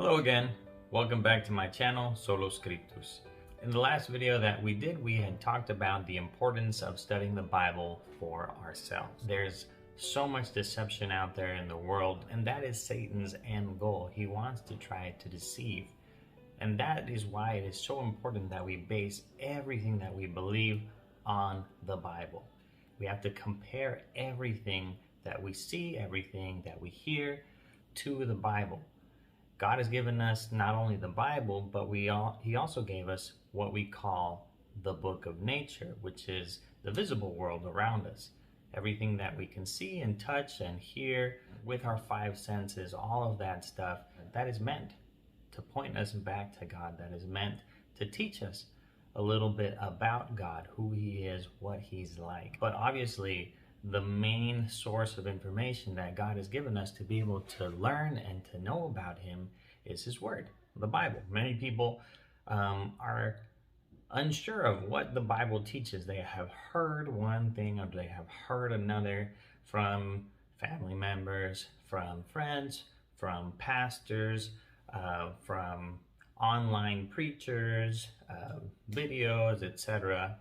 Hello again, welcome back to my channel, Solo Scriptus. In the last video that we did, we had talked about the importance of studying the Bible for ourselves. There's so much deception out there in the world, and that is Satan's end goal. He wants to try to deceive. And that is why it is so important that we base everything that we believe on the Bible. We have to compare everything that we see, everything that we hear to the Bible. God has given us not only the Bible, but He also gave us what we call the book of nature, which is the visible world around us. Everything that we can see and touch and hear with our five senses, all of that stuff, that is meant to point us back to God, that is meant to teach us a little bit about God, who He is, what He's like. But obviously, the main source of information that God has given us to be able to learn and to know about Him is His Word, the Bible. Many people are unsure of what the Bible teaches. They have heard one thing or they have heard another from family members, from friends, from pastors, from online preachers, videos, etc.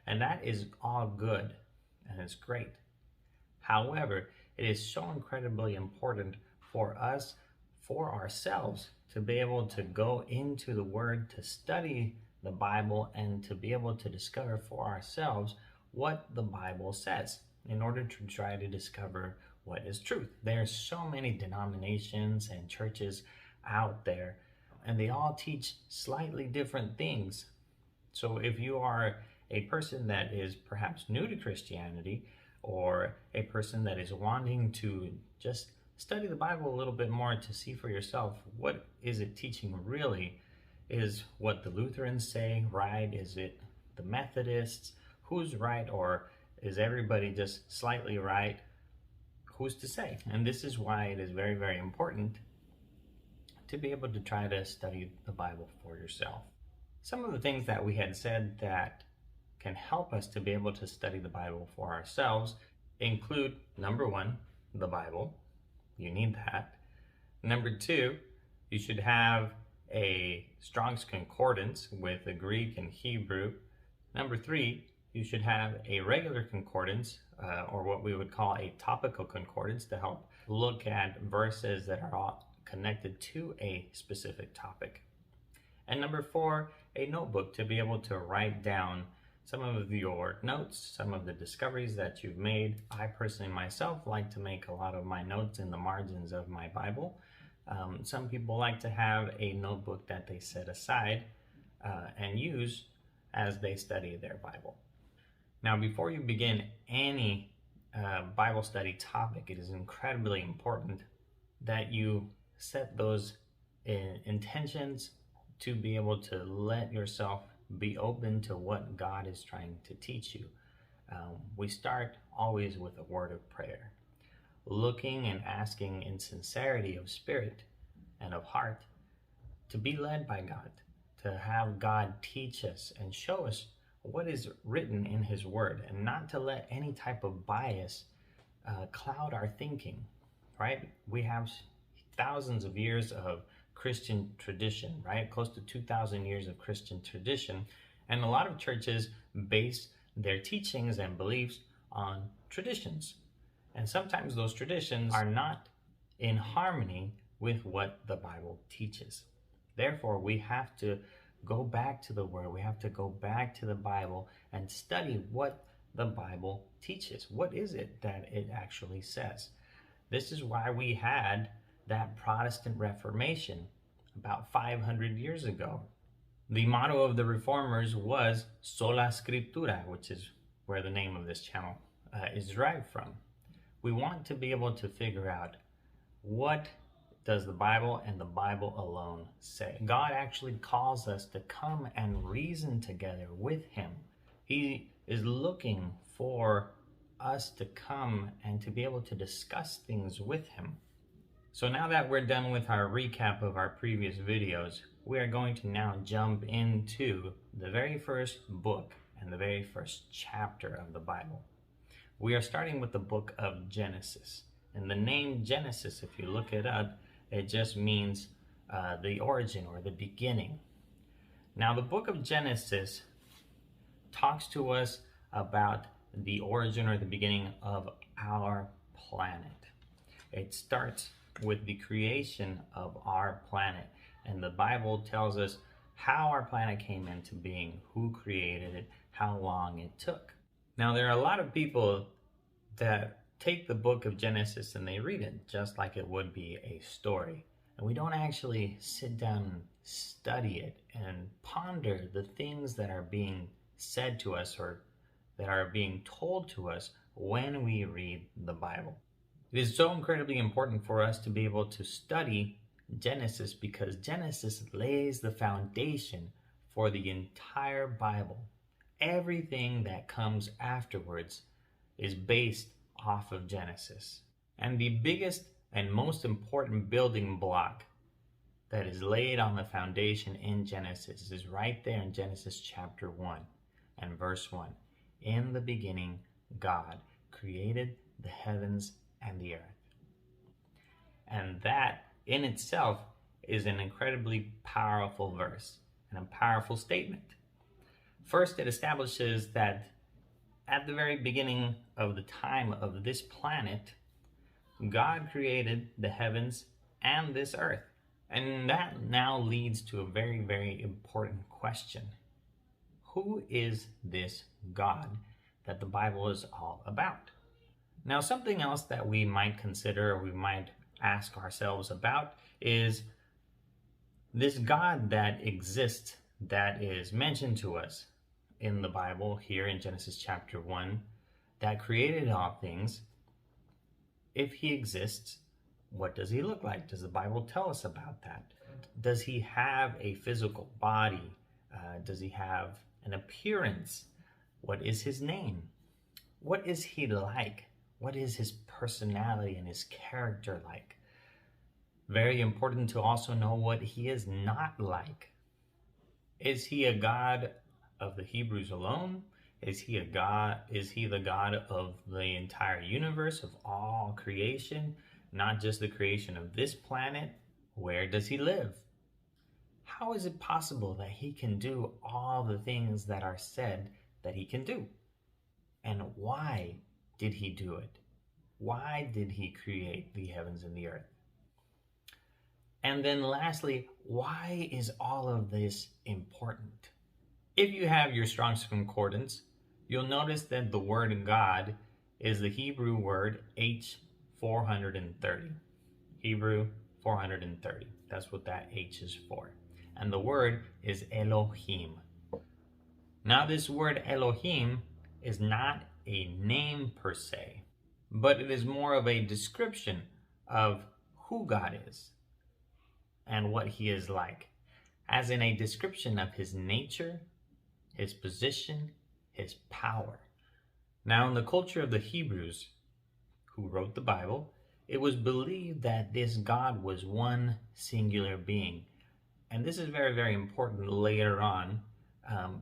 And that is all good. And it's great. However, it is so incredibly important for us, for ourselves, to be able to go into the Word, to study the Bible, and to be able to discover for ourselves what the Bible says in order to try to discover what is truth. There are so many denominations and churches out there, and they all teach slightly different things. So if you are a person that is perhaps new to Christianity, or a person that is wanting to just study the Bible a little bit more to see for yourself what is it teaching really, is what the Lutherans say right? Is it the Methodists? Who's right? Or is everybody just slightly right? Who's to say? And this is why it is very, very important to be able to try to study the Bible for yourself. Some of the things that we had said that can help us to be able to study the Bible for ourselves include, number one, the Bible. You need that. Number two, you should have a Strong's Concordance with the Greek and Hebrew. Number three, you should have a regular concordance, or what we would call a topical concordance, to help look at verses that are all connected to a specific topic. And number four, a notebook to be able to write down some of your notes, some of the discoveries that you've made. I personally myself like to make a lot of my notes in the margins of my Bible. Some people like to have a notebook that they set aside and use as they study their Bible. Now, before you begin any Bible study topic, it is incredibly important that you set those intentions to be able to let yourself be open to what God is trying to teach you. We start always with a word of prayer, looking and asking in sincerity of spirit and of heart to be led by God, to have God teach us and show us what is written in His Word, and not to let any type of bias cloud our thinking, right? We have thousands of years of Christian tradition, right? Close to 2,000 years of Christian tradition. And a lot of churches base their teachings and beliefs on traditions. And sometimes those traditions are not in harmony with what the Bible teaches. Therefore, we have to go back to the Word. We have to go back to the Bible and study what the Bible teaches. What is it that it actually says? This is why we had that Protestant Reformation about 500 years ago. The motto of the Reformers was Sola Scriptura, which is where the name of this channel is derived from. We want to be able to figure out, what does the Bible and the Bible alone say? God actually calls us to come and reason together with Him. He is looking for us to come and to be able to discuss things with Him. So now that we're done with our recap of our previous videos, we are going to now jump into the very first book and the very first chapter of the Bible. We are starting with the book of Genesis. And the name Genesis, if you look it up, it just means the origin or the beginning. Now, the book of Genesis talks to us about the origin or the beginning of our planet. It starts with the creation of our planet, and the Bible tells us how our planet came into being, who created it, how long it took. Now, there are a lot of people that take the book of Genesis and they read it just like it would be a story. And we don't actually sit down and study it and ponder the things that are being said to us or that are being told to us when we read the Bible. It is so incredibly important for us to be able to study Genesis because Genesis lays the foundation for the entire Bible. Everything that comes afterwards is based off of Genesis. And the biggest and most important building block that is laid on the foundation in Genesis is right there in Genesis chapter 1 and verse 1. In the beginning, God created the heavens and the earth. And that in itself is an incredibly powerful verse and a powerful statement. First, it establishes that at the very beginning of the time of this planet, God created the heavens and this earth. And that now leads to a very, very important question. Who is this God that the Bible is all about? Now, something else that we might consider, or we might ask ourselves about, is this God that exists, that is mentioned to us in the Bible here in Genesis chapter 1, that created all things. If he exists, what does he look like? Does the Bible tell us about that? Does he have a physical body? Does he have an appearance? What is his name? What is he like? What is his personality and his character like? Very important to also know what he is not like. Is he a God of the Hebrews alone? Is he a God? Is he the God of the entire universe, of all creation, not just the creation of this planet? Where does he live? How is it possible that he can do all the things that are said that he can do? And why did he do it? Why did he create the heavens and the earth? And then lastly, why is all of this important? If you have your Strong's Concordance, you'll notice that the word God is the Hebrew word H430. Hebrew 430. That's what that H is for. And the word is Elohim. Now, this word Elohim is not a name per se, but it is more of a description of who God is and what he is like, as in a description of his nature, his position, his power. Now, in the culture of the Hebrews who wrote the Bible, it was believed that this God was one singular being. And this is very, very important later on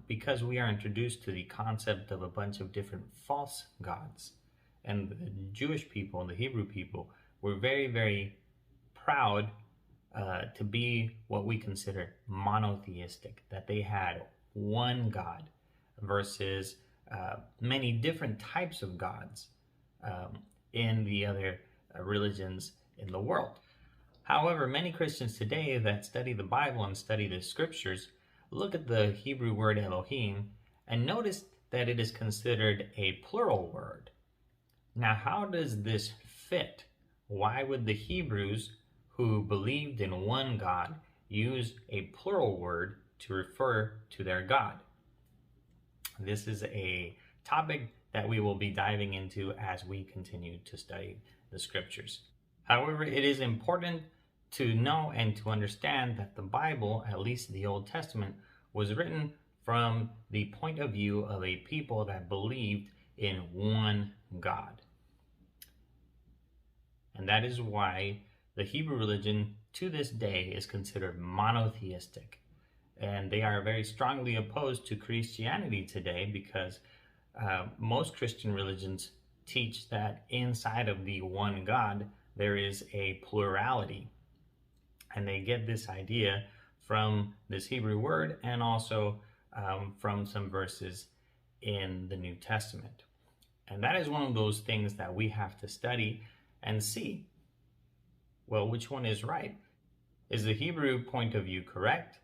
because we are introduced to the concept of a bunch of different false gods. And the Jewish people and the Hebrew people were very, very proud to be what we consider monotheistic, that they had one God versus many different types of gods in the other religions in the world. However, many Christians today that study the Bible and study the scriptures look at the Hebrew word Elohim and notice that it is considered a plural word. Now, how does this fit? Why would the Hebrews who believed in one God use a plural word to refer to their God? This is a topic that we will be diving into as we continue to study the scriptures. However, it is important to know and to understand that the Bible, at least the Old Testament, was written from the point of view of a people that believed in one God. And that is why the Hebrew religion to this day is considered monotheistic. And they are very strongly opposed to Christianity today because most Christian religions teach that inside of the one God, there is a plurality. And they get this idea from this Hebrew word and also from some verses in the New Testament. And that is one of those things that we have to study and see, well, which one is right? Is the Hebrew point of view correct?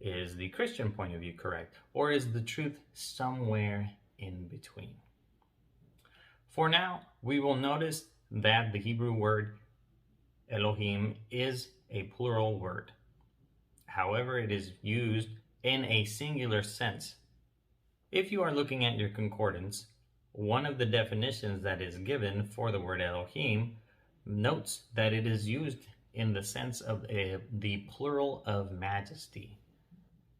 Is the Christian point of view correct? Or is the truth somewhere in between? For now, we will notice that the Hebrew word Elohim is a plural word. However, it is used in a singular sense. If you are looking at your concordance, one of the definitions that is given for the word Elohim notes that it is used in the sense of the plural of majesty.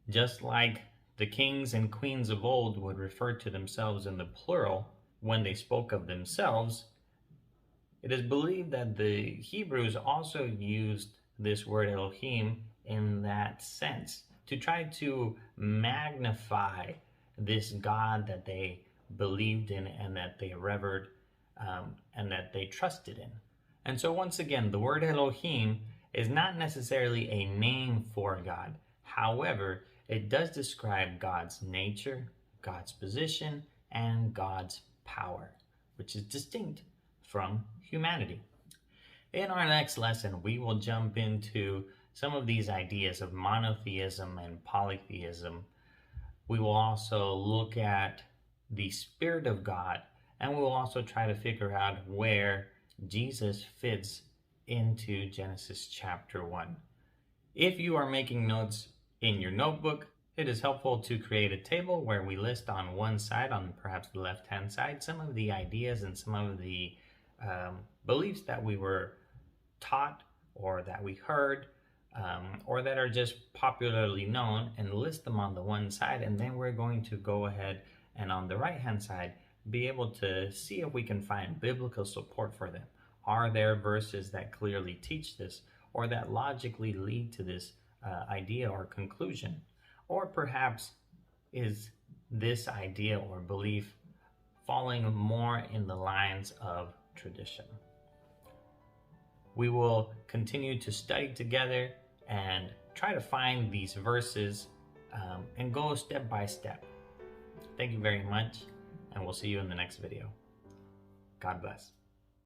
Just like the kings and queens of old would refer to themselves in the plural when they spoke of themselves, it is believed that the Hebrews also used this word Elohim in that sense to try to magnify this God that they believed in and that they revered and that they trusted in. And so once again, the word Elohim is not necessarily a name for God. However, it does describe God's nature, God's position, and God's power, which is distinct from humanity. In our next lesson, we will jump into some of these ideas of monotheism and polytheism. We will also look at the Spirit of God, and we will also try to figure out where Jesus fits into Genesis chapter 1. If you are making notes in your notebook, it is helpful to create a table where we list on one side, on perhaps the left-hand side, some of the ideas and some of the beliefs that we were taught or that we heard or that are just popularly known, and list them on the one side. And then we're going to go ahead and on the right-hand side be able to see if we can find biblical support for them. Are there verses that clearly teach this or that logically lead to this idea or conclusion? Or perhaps is this idea or belief falling more in the lines of tradition? We will continue to study together and try to find these verses and go step by step. Thank you very much, and we'll see you in the next video. God bless.